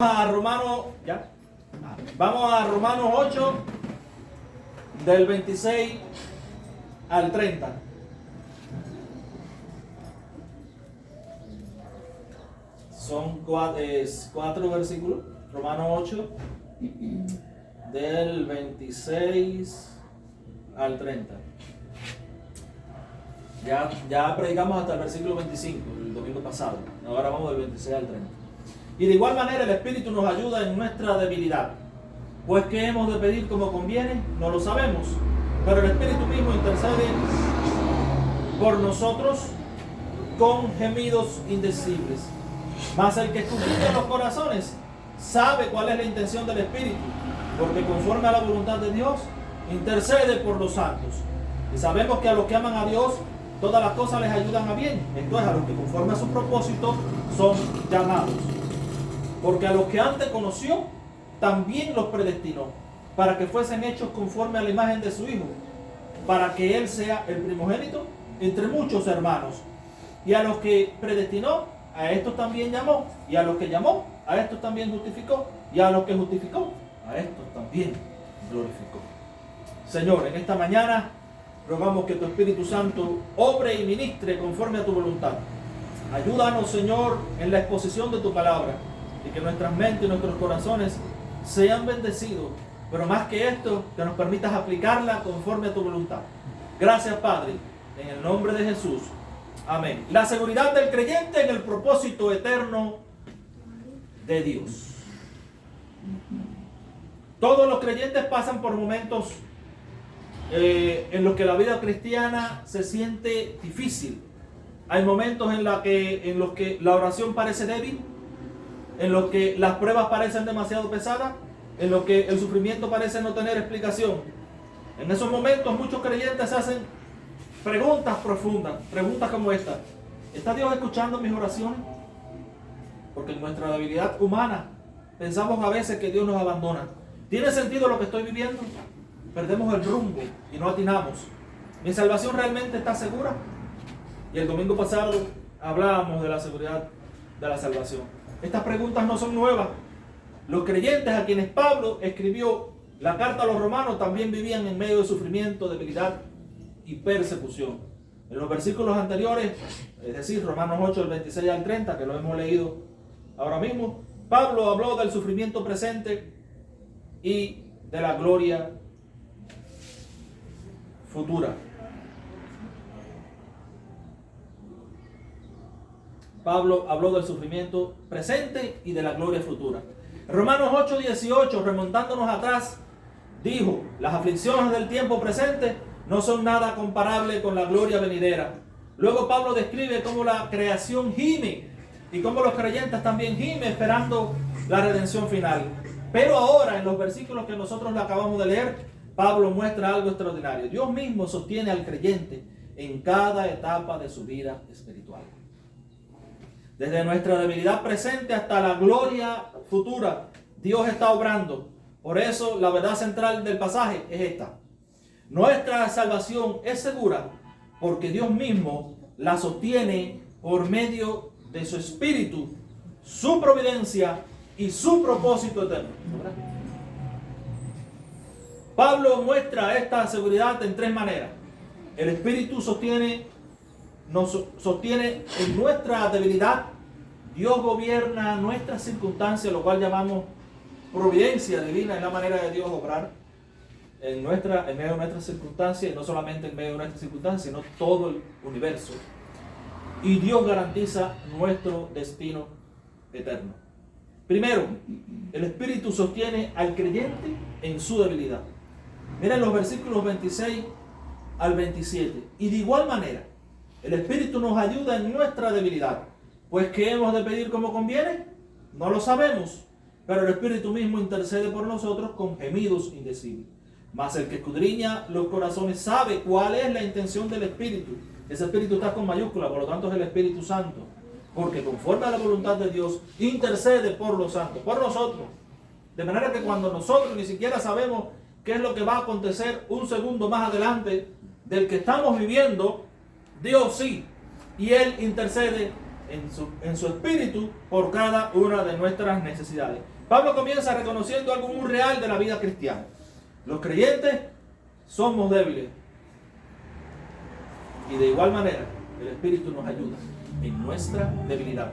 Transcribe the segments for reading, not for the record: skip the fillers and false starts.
Vamos a Romanos 8, del 26 al 30. Son cuatro versículos. Romanos 8, del 26 al 30. Ya predicamos hasta el versículo 25, el domingo pasado. Ahora vamos del 26 al 30. Y de igual manera el Espíritu nos ayuda en nuestra debilidad. Pues ¿qué hemos de pedir como conviene? No lo sabemos. Pero el Espíritu mismo intercede por nosotros con gemidos indecibles. Mas el que escudriña los corazones sabe cuál es la intención del Espíritu, porque conforme a la voluntad de Dios intercede por los santos. Y sabemos que a los que aman a Dios todas las cosas les ayudan a bien. Esto es, a los que conforme a su propósito son llamados. Porque a los que antes conoció, también los predestinó, para que fuesen hechos conforme a la imagen de su Hijo, para que Él sea el primogénito entre muchos hermanos. Y a los que predestinó, a estos también llamó. Y a los que llamó, a estos también justificó. Y a los que justificó, a estos también glorificó. Señor, en esta mañana rogamos que tu Espíritu Santo obre y ministre conforme a tu voluntad. Ayúdanos, Señor, en la exposición de tu palabra, y que nuestras mentes y nuestros corazones sean bendecidos, pero más que esto, que nos permitas aplicarla conforme a tu voluntad. Gracias, Padre, en el nombre de Jesús. Amén. La seguridad del creyente en el propósito eterno de Dios. Todos los creyentes pasan por momentos en los que la vida cristiana se siente difícil. Hay momentos en los que la oración parece débil, en los que las pruebas parecen demasiado pesadas, en los que el sufrimiento parece no tener explicación. En esos momentos muchos creyentes hacen preguntas profundas, preguntas como esta: ¿está Dios escuchando mis oraciones? Porque en nuestra debilidad humana pensamos a veces que Dios nos abandona. ¿Tiene sentido lo que estoy viviendo? Perdemos el rumbo y no atinamos. ¿Mi salvación realmente está segura? Y el domingo pasado hablábamos de la seguridad de la salvación. Estas preguntas no son nuevas. Los creyentes a quienes Pablo escribió la carta a los romanos también vivían en medio de sufrimiento, debilidad y persecución. En los versículos anteriores, es decir, Romanos 8, del 26 al 30, que lo hemos leído ahora mismo, Pablo habló del sufrimiento presente y de la gloria futura. Pablo habló del sufrimiento presente y de la gloria futura. Romanos 8:18, remontándonos atrás, dijo: las aflicciones del tiempo presente no son nada comparable con la gloria venidera. Luego Pablo describe cómo la creación gime y cómo los creyentes también gimen esperando la redención final. Pero ahora, en los versículos que nosotros le acabamos de leer, Pablo muestra algo extraordinario. Dios mismo sostiene al creyente en cada etapa de su vida espiritual. Desde nuestra debilidad presente hasta la gloria futura, Dios está obrando. Por eso la verdad central del pasaje es esta: nuestra salvación es segura porque Dios mismo la sostiene por medio de su Espíritu, su providencia y su propósito eterno. Pablo muestra esta seguridad en tres maneras. El Espíritu nos sostiene en nuestra debilidad. Dios gobierna nuestras circunstancias, lo cual llamamos providencia divina. Es la manera de Dios obrar en medio de nuestras circunstancias, y no solamente en medio de nuestras circunstancias, sino todo el universo. Y Dios garantiza nuestro destino eterno. Primero, el Espíritu sostiene al creyente en su debilidad. Miren los versículos 26 al 27. Y de igual manera, el Espíritu nos ayuda en nuestra debilidad. Pues ¿qué hemos de pedir como conviene? No lo sabemos, pero el Espíritu mismo intercede por nosotros con gemidos indecibles. Mas el que escudriña los corazones sabe cuál es la intención del Espíritu. Ese Espíritu está con mayúscula, por lo tanto es el Espíritu Santo. Porque conforme a la voluntad de Dios, intercede por los santos, por nosotros. De manera que cuando nosotros ni siquiera sabemos qué es lo que va a acontecer un segundo más adelante del que estamos viviendo, Dios sí. Y Él intercede en su espíritu por cada una de nuestras necesidades. Pablo comienza reconociendo algo muy real de la vida cristiana. Los creyentes somos débiles. Y de igual manera, el Espíritu nos ayuda en nuestra debilidad.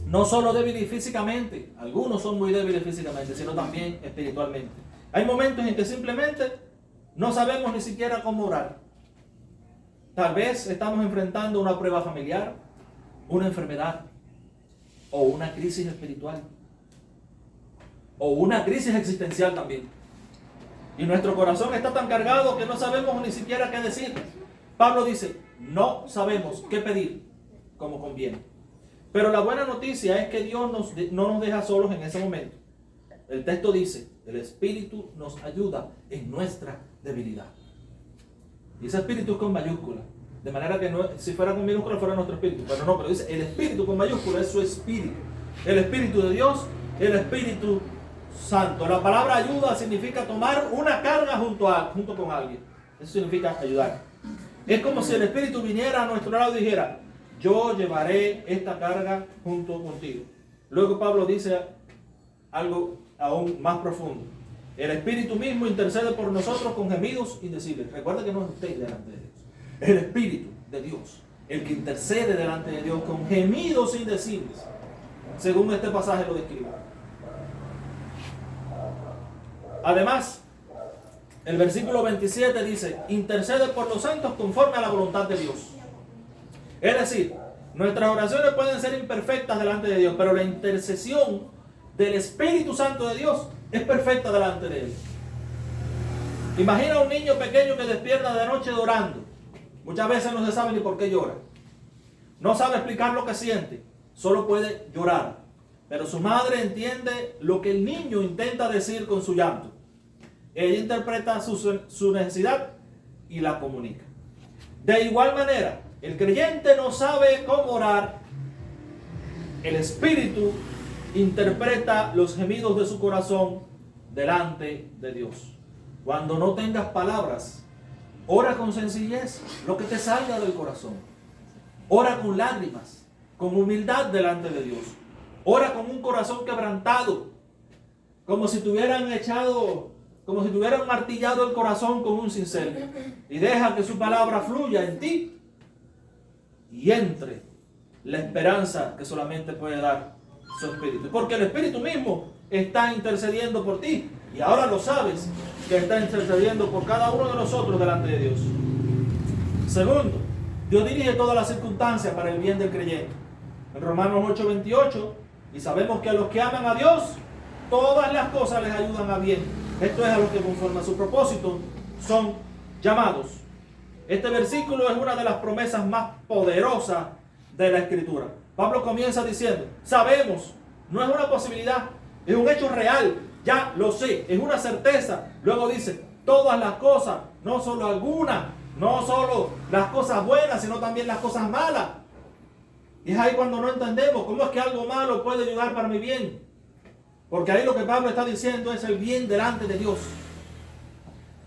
No solo débiles físicamente, algunos son muy débiles físicamente, sino también espiritualmente. Hay momentos en que simplemente no sabemos ni siquiera cómo orar. Tal vez estamos enfrentando una prueba familiar, una enfermedad, o una crisis espiritual, o una crisis existencial también. Y nuestro corazón está tan cargado que no sabemos ni siquiera qué decir. Pablo dice, no sabemos qué pedir como conviene. Pero la buena noticia es que Dios no nos deja solos en ese momento. El texto dice, el Espíritu nos ayuda en nuestra debilidad. Y ese Espíritu es con mayúscula. De manera que no, si fuera con minúscula fuera nuestro Espíritu. Pero no, pero dice, el Espíritu con mayúscula es su Espíritu. El Espíritu de Dios, el Espíritu Santo. La palabra ayuda significa tomar una carga junto con alguien. Eso significa ayudar. Es como si el Espíritu viniera a nuestro lado y dijera, yo llevaré esta carga junto contigo. Luego Pablo dice algo aún más profundo. El Espíritu mismo intercede por nosotros con gemidos indecibles. Recuerda que no es usted delante de Dios. El Espíritu de Dios, el que intercede delante de Dios con gemidos indecibles. Según este pasaje lo describe. Además, el versículo 27 dice, intercede por los santos conforme a la voluntad de Dios. Es decir, nuestras oraciones pueden ser imperfectas delante de Dios, pero la intercesión del Espíritu Santo de Dios es perfecta delante de Él. Imagina a un niño pequeño que despierta de noche llorando. Muchas veces no se sabe ni por qué llora. No sabe explicar lo que siente, solo puede llorar. Pero su madre entiende lo que el niño intenta decir con su llanto. Ella interpreta su necesidad y la comunica. De igual manera, el creyente no sabe cómo orar. El Espíritu interpreta los gemidos de su corazón delante de Dios. Cuando no tengas palabras, ora con sencillez lo que te salga del corazón. Ora con lágrimas, con humildad delante de Dios. Ora con un corazón quebrantado, como si tuvieran martillado el corazón con un cincel. Y deja que su palabra fluya en ti y entre la esperanza que solamente puede dar su Espíritu. Porque el Espíritu mismo está intercediendo por ti. Y ahora lo sabes, que está intercediendo por cada uno de nosotros delante de Dios. Segundo, Dios dirige todas las circunstancias para el bien del creyente. En Romanos 8:28, y sabemos que a los que aman a Dios, todas las cosas les ayudan a bien. Esto es a los que conforme a su propósito son llamados. Este versículo es una de las promesas más poderosas de la Escritura. Pablo comienza diciendo, sabemos, no es una posibilidad, es un hecho real, ya lo sé, es una certeza. Luego dice, todas las cosas, no solo algunas, no solo las cosas buenas, sino también las cosas malas. Y es ahí cuando no entendemos cómo es que algo malo puede ayudar para mi bien. Porque ahí lo que Pablo está diciendo es el bien delante de Dios.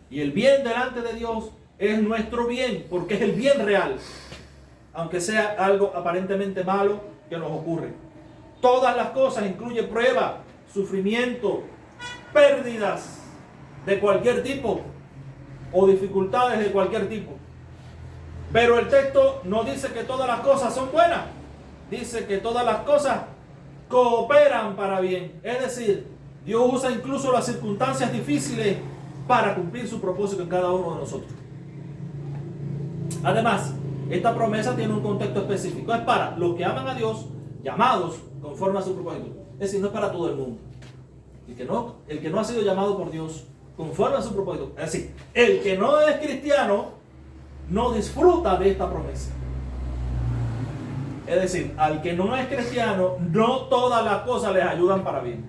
Y el bien delante de Dios es nuestro bien, porque es el bien real. Aunque sea algo aparentemente malo que nos ocurre. Todas las cosas incluyen prueba, sufrimiento, pérdidas de cualquier tipo o dificultades de cualquier tipo. Pero el texto no dice que todas las cosas son buenas. Dice que todas las cosas cooperan para bien. Es decir, Dios usa incluso las circunstancias difíciles para cumplir su propósito en cada uno de nosotros. Además, esta promesa tiene un contexto específico. Es para los que aman a Dios, llamados conforme a su propósito. Es decir, no es para todo el mundo. El que no ha sido llamado por Dios conforme a su propósito. Es decir, el que no es cristiano no disfruta de esta promesa. Es decir, al que no es cristiano, no todas las cosas les ayudan para bien.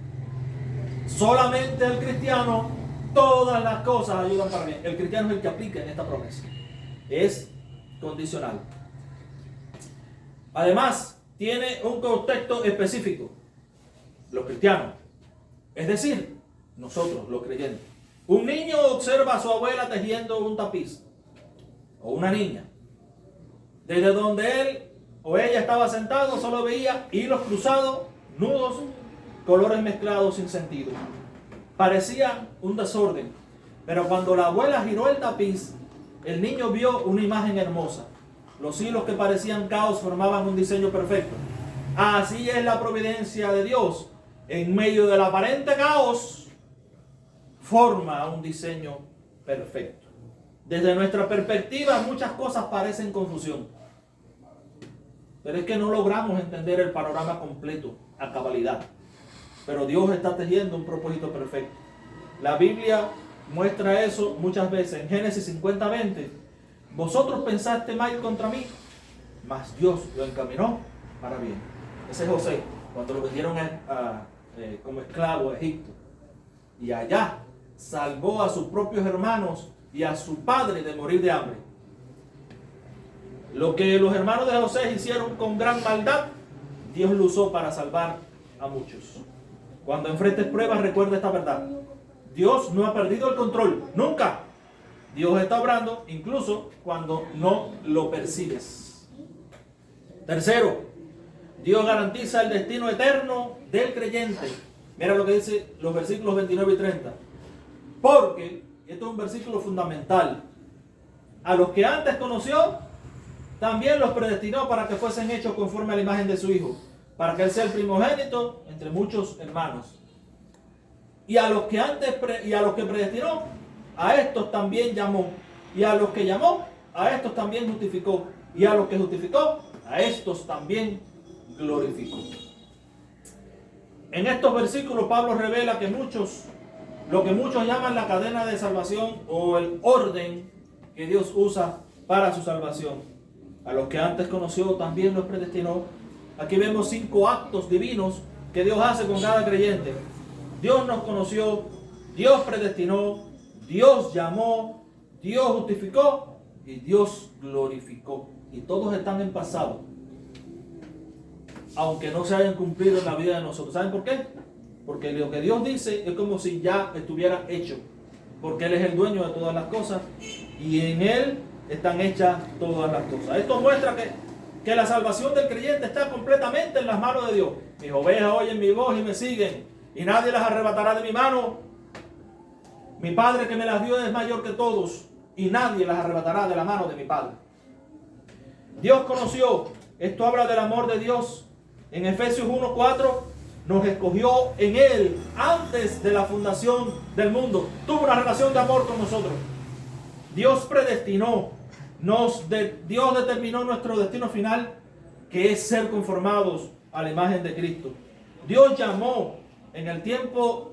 Solamente al cristiano, todas las cosas ayudan para bien. El cristiano es el que aplica en esta promesa. Es condicional. Además, tiene un contexto específico. Los cristianos. Es decir, nosotros, los creyentes. Un niño observa a su abuela tejiendo un tapiz. O una niña. Desde donde él o ella estaba sentado, solo veía hilos cruzados, nudos, colores mezclados sin sentido. Parecía un desorden, pero cuando la abuela giró el tapiz, el niño vio una imagen hermosa. Los hilos que parecían caos formaban un diseño perfecto. Así es la providencia de Dios. En medio del aparente caos, forma un diseño perfecto. Desde nuestra perspectiva, muchas cosas parecen confusión. Pero es que no logramos entender el panorama completo a cabalidad. Pero Dios está tejiendo un propósito perfecto. La Biblia muestra eso muchas veces. En Génesis 50:20, vosotros pensaste mal contra mí, mas Dios lo encaminó para bien. Ese es José, cuando lo vendieron como esclavo a Egipto. Y allá salvó a sus propios hermanos y a su padre de morir de hambre. Lo que los hermanos de José hicieron con gran maldad, Dios lo usó para salvar a muchos. Cuando enfrentes pruebas, recuerda esta verdad. Dios no ha perdido el control, nunca. Dios está obrando incluso cuando no lo percibes. Tercero, Dios garantiza el destino eterno del creyente. Mira lo que dice los versículos 29 y 30. Porque, esto es un versículo fundamental, a los que antes conoció, también los predestinó para que fuesen hechos conforme a la imagen de su Hijo, para que Él sea el primogénito entre muchos hermanos. Y a los que predestinó, a estos también llamó. Y a los que llamó, a estos también justificó. Y a los que justificó, a estos también glorificó. En estos versículos Pablo revela que lo que muchos llaman la cadena de salvación o el orden que Dios usa para su salvación. A los que antes conoció también los predestinó. Aquí vemos 5 actos divinos que Dios hace con cada creyente. Dios nos conoció, Dios predestinó, Dios llamó, Dios justificó y Dios glorificó. Y todos están en pasado, aunque no se hayan cumplido en la vida de nosotros. ¿Saben por qué? Porque lo que Dios dice es como si ya estuviera hecho. Porque Él es el dueño de todas las cosas y en Él están hechas todas las cosas. Esto muestra que la salvación del creyente está completamente en las manos de Dios. Mis ovejas oyen mi voz y me siguen, y nadie las arrebatará de mi mano. Mi Padre que me las dio es mayor que todos, y nadie las arrebatará de la mano de mi Padre. Dios conoció, esto habla del amor de Dios. En Efesios 1:4 nos escogió en Él antes de la fundación del mundo. Tuvo una relación de amor con nosotros. Dios predestinó, Dios determinó nuestro destino final, que es ser conformados a la imagen de Cristo. Dios llamó en el tiempo,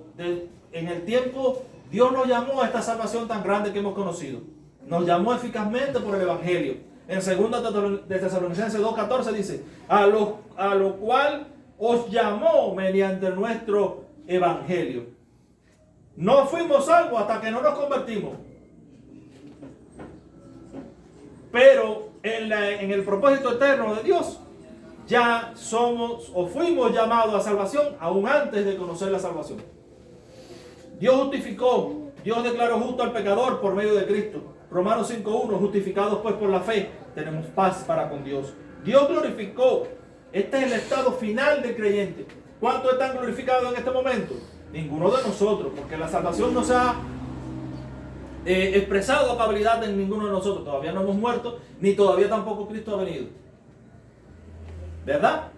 Dios nos llamó a esta salvación tan grande que hemos conocido. Nos llamó eficazmente por el Evangelio. En 2 de Tesalonicenses 2:14 dice, a lo cual os llamó mediante nuestro Evangelio. No fuimos salvos hasta que no nos convertimos. Pero en el propósito eterno de Dios, ya somos o fuimos llamados a salvación aún antes de conocer la salvación. Dios justificó, Dios declaró justo al pecador por medio de Cristo. Romanos 5:1, justificados pues por la fe, tenemos paz para con Dios. Dios glorificó. Este es el estado final del creyente. ¿Cuántos están glorificados en este momento? Ninguno de nosotros, porque la salvación no se ha expresado a cabalidad en ninguno de nosotros. Todavía no hemos muerto, ni todavía tampoco Cristo ha venido. ¿Verdad?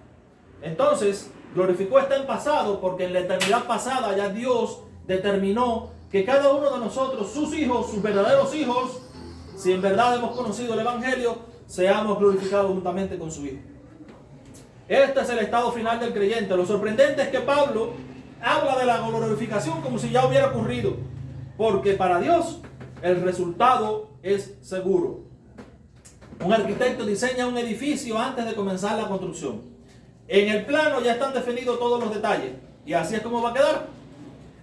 Entonces, glorificó está en pasado, porque en la eternidad pasada ya Dios determinó que cada uno de nosotros, sus hijos, sus verdaderos hijos, si en verdad hemos conocido el Evangelio, seamos glorificados juntamente con su Hijo. Este es el estado final del creyente. Lo sorprendente es que Pablo habla de la glorificación como si ya hubiera ocurrido, porque para Dios el resultado es seguro. Un arquitecto diseña un edificio antes de comenzar la construcción. En el plano ya están definidos todos los detalles, y así es como va a quedar.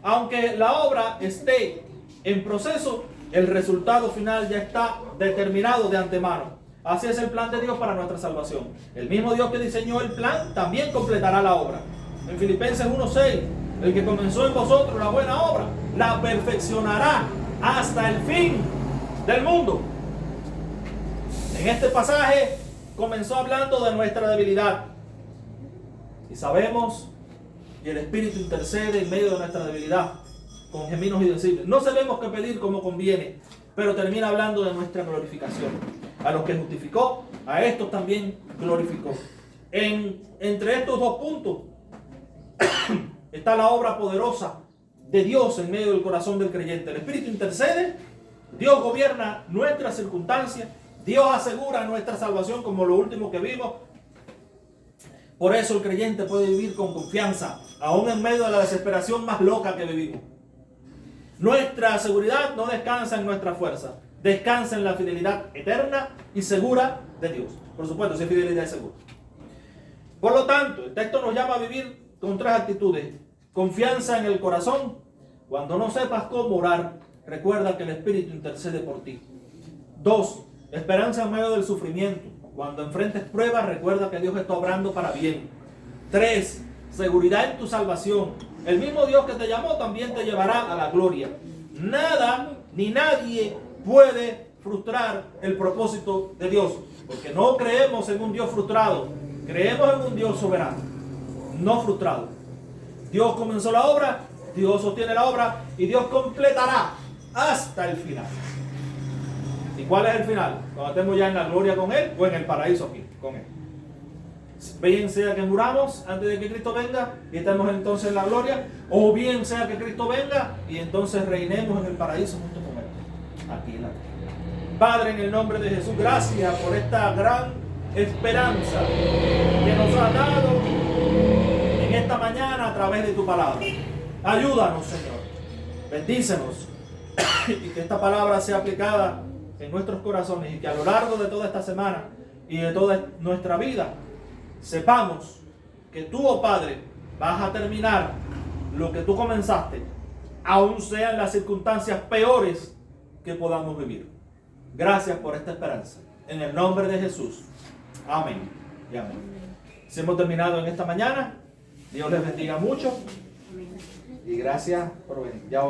Aunque la obra esté en proceso, el resultado final ya está determinado de antemano. Así es el plan de Dios para nuestra salvación. El mismo Dios que diseñó el plan también completará la obra. En Filipenses 1:6, el que comenzó en vosotros la buena obra, la perfeccionará hasta el fin del mundo. En este pasaje comenzó hablando de nuestra debilidad. Y sabemos, y el Espíritu intercede en medio de nuestra debilidad, con gemidos indecibles. No sabemos qué pedir como conviene, pero termina hablando de nuestra glorificación. A los que justificó, a estos también glorificó. Entre estos dos puntos está la obra poderosa de Dios en medio del corazón del creyente. El Espíritu intercede, Dios gobierna nuestras circunstancias, Dios asegura nuestra salvación, como lo último que vimos. Por eso el creyente puede vivir con confianza, aún en medio de la desesperación más loca que vivimos. Nuestra seguridad no descansa en nuestra fuerza, descansa en la fidelidad eterna y segura de Dios. Por supuesto, si es fidelidad segura. Por lo tanto, el texto nos llama a vivir con tres actitudes. Confianza en el corazón. Cuando no sepas cómo orar, recuerda que el Espíritu intercede por ti. 2. Esperanza en medio del sufrimiento. Cuando enfrentes pruebas, recuerda que Dios está obrando para bien. 3. Seguridad en tu salvación. El mismo Dios que te llamó también te llevará a la gloria. Nada ni nadie puede frustrar el propósito de Dios, porque no creemos en un Dios frustrado, creemos en un Dios soberano, no frustrado. Dios comenzó la obra, Dios sostiene la obra y Dios completará hasta el final. ¿Y cuál es el final? Cuando estemos ya en la gloria con Él o en el paraíso aquí con Él. Bien sea que muramos antes de que Cristo venga y estemos entonces en la gloria, o bien sea que Cristo venga y entonces reinemos en el paraíso junto con Él, aquí en la tierra. Padre, en el nombre de Jesús, gracias por esta gran esperanza que nos ha dado en esta mañana a través de tu palabra. Ayúdanos, Señor, bendícenos y que esta palabra sea aplicada en nuestros corazones y que a lo largo de toda esta semana y de toda nuestra vida sepamos que tú, oh Padre, vas a terminar lo que tú comenzaste, aun sean las circunstancias peores que podamos vivir. Gracias por esta esperanza. En el nombre de Jesús. Amén y amén. Si hemos terminado en esta mañana, Dios les bendiga mucho y gracias por venir. Ya ahora